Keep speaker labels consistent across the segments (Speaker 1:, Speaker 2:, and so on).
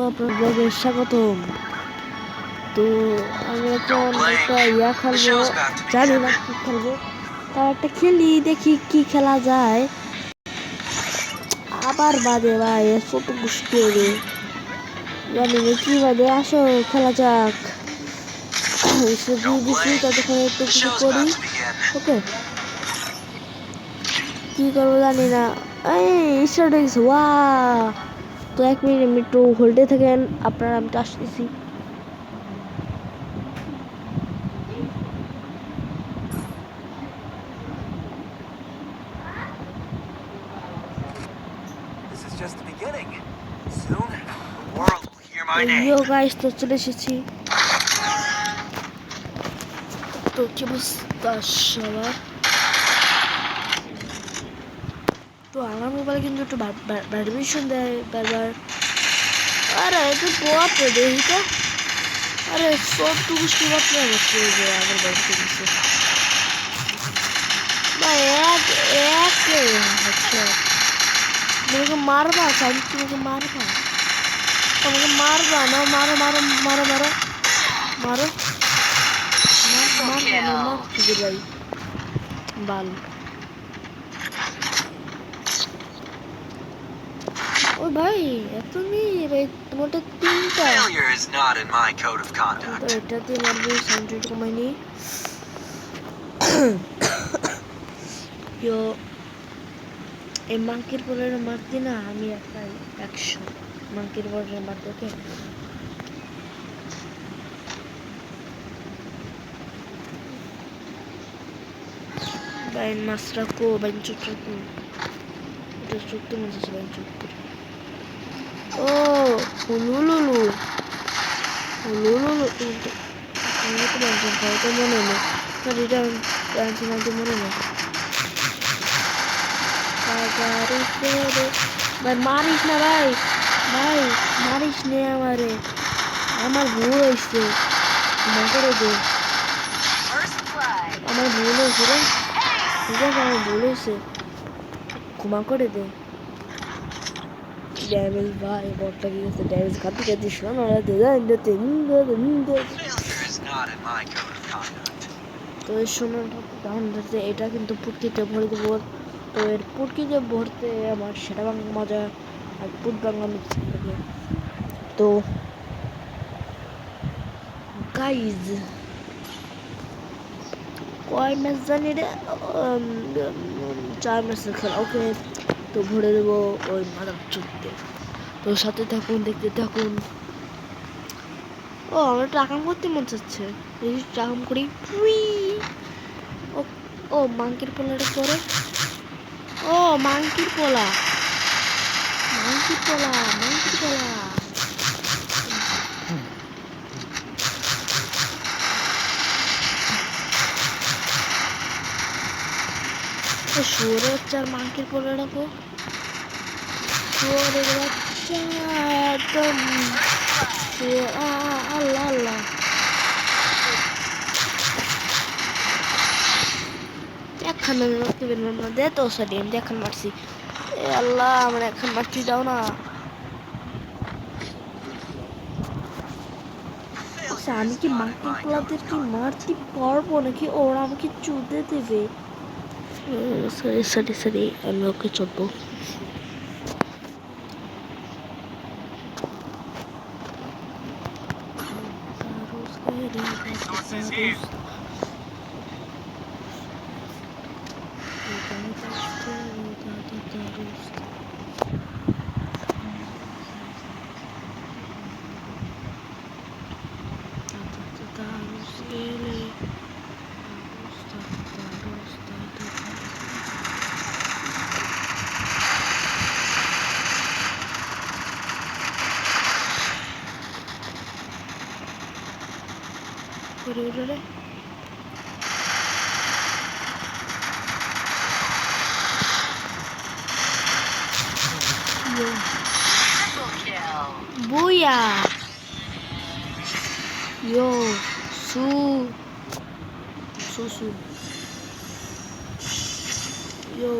Speaker 1: আপনাদের স্বাগতম। তো আমি এখন একটা খেলবো, জানি না কি খেলবো, তার একটা খেলি, দেখি কি খেলা যায়। আবার বাদে ভাই ছোট গোষ্ঠী হবে, জানি না কি বাদে। আসো খেলা যাক। দিছি ততক্ষণ একটু কিছু করি। ওকে, কি করবো জানি না। এই স্টার্ট হয়ে গেছে। ওয়া, তো 1 মিনিট আমি একটু হোল্ডে থাকেন আপনারা, আমি তো আসতেছি। ইয়ো গাইস, তো চলে এসেছি। তো কি অবস্থা সবার? তো আমার মোবাইলে কিন্তু একটু ভাইব্রেশন দেয় বারবার। আরে এটা বাপরে, দেখি তো। আরে সব তো গোষ্ঠী মাত্র বসে আমার বাড়িতে দিচ্ছে ভাই। হচ্ছে তোমাকে মারবা, চাই তোমাকে মারবা, তোমাকে মারবা না। মারো মারো মারো মারো মারো, মারছি ভাই। বাল, ও ভাই এত নেই ভাই, তোমারটা 3টা। এটা দিয়ে মারবো, সাউন্ড রেট কমাইনি। এই মাংকির বলের মারতি না, আমি একটা 100 মাংকির বলের মারতে। ওকে বাইন মাছরা কো, বাইন চুটরা কো, এটা চুটতে মনে হচ্ছে বাইন চুট করে। ও হুলুলুলু হুলুলুলু, তুমি তো ব্যঞ্জন খাওয়া তো মনে নেই। সরি, এটা ব্যঞ্জন আনতে মনে নেই। ভাই মারিস না ভাই, ভাই মারিস নে আমারে, আমার ভুল হয়েছে, ক্ষমা করে দে। আমার ভুল হয়েছে রে, ঠিক আছে আমার ভুল হয়েছে, ক্ষমা করে দে। ড্যামেজ ভাই, বটটা কি গেছে ড্যামেজ খাতে খাতে শোনা। তো এই সোনাটা দাম ধরতে, এটা কিন্তু পুটকিতে ভরে দেবো। তো এর পুটকিতে ভরতে আমার সেটা ভাঙা মজা, আর পুট ভাঙা মিক্স থাকে। তো গাইজ কয় ম্যাচ জানি রে, 4 ম্যাচের খেলা। ওকে, তো ভরে দেবো ওই মাদার চুটতে। তো সাথে থাকুন, দেখতে থাকুন। ও আমার টাকাম করতে মন চাচ্ছে, টাকাম করি। ও ও মাংকির পোলাটা পরে, ও মাংকির পোলা, মাংকির পোলা, মাংকির পোলা। শুয়োরের বাচ্চা আর মাংকির পোলাটা কো, শুয়োরের বাচ্চা একদম। আল্লাহ আল্লাহ, একখান মারতে পারলাম না। দে তো সরি, আমি একখান মারছি। এ আল্লাহ, আমার একখান মারছি, দাও না। আচ্ছা, আমি কি মাংকির পোলাদের কি মারতে পারবো নাকি ওরা আমাকে চুদে দেবে? সরি সরি সরি, আমি ওকে চলবো। Yo, booyah! Yo, su. Yo,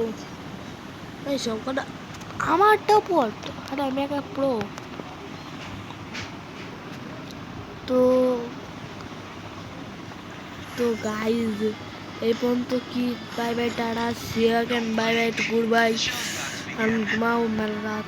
Speaker 1: এই সব কথা আমারটা পড়, আরে আমি একা প্রো। তো তো গাইজ এই পর্যন্ত কি bye bye tata see you again bye bye goodbye আর ঘুমাও মেলা রাত